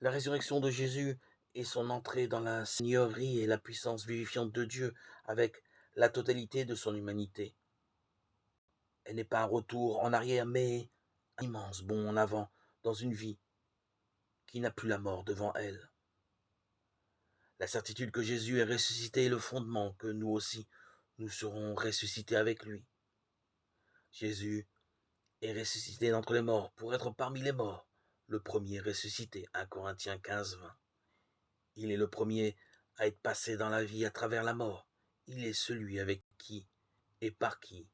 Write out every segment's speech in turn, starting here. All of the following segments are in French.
La résurrection de Jésus et son entrée dans la seigneurie et la puissance vivifiante de Dieu avec la totalité de son humanité. Elle n'est pas un retour en arrière, mais un immense bond en avant dans une vie qui n'a plus la mort devant elle. La certitude que Jésus est ressuscité est le fondement que nous aussi, nous serons ressuscités avec lui. Jésus est ressuscité d'entre les morts pour être parmi les morts, le premier ressuscité, 1 Corinthiens 15, 20. Il est le premier à être passé dans la vie à travers la mort. Il est celui avec qui et par qui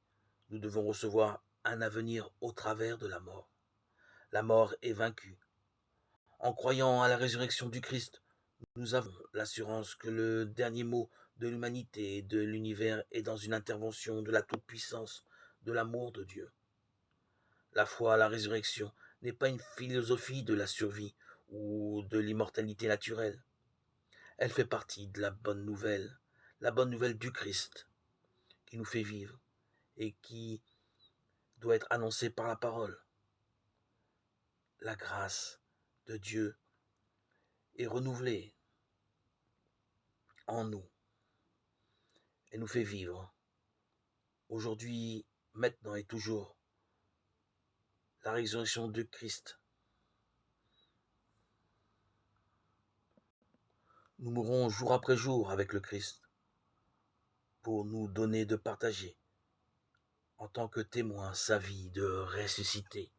nous devons recevoir un avenir au travers de la mort. La mort est vaincue. En croyant à la résurrection du Christ, nous avons l'assurance que le dernier mot de l'humanité et de l'univers est dans une intervention de la toute-puissance, de l'amour de Dieu. La foi à la résurrection n'est pas une philosophie de la survie ou de l'immortalité naturelle. Elle fait partie de la bonne nouvelle du Christ, qui nous fait vivre et qui doit être annoncée par la parole. La grâce de Dieu est renouvelée en nous et nous fait vivre aujourd'hui, maintenant et toujours la résurrection de Christ. Nous mourrons jour après jour avec le Christ pour nous donner de partager en tant que témoin sa vie de ressuscité.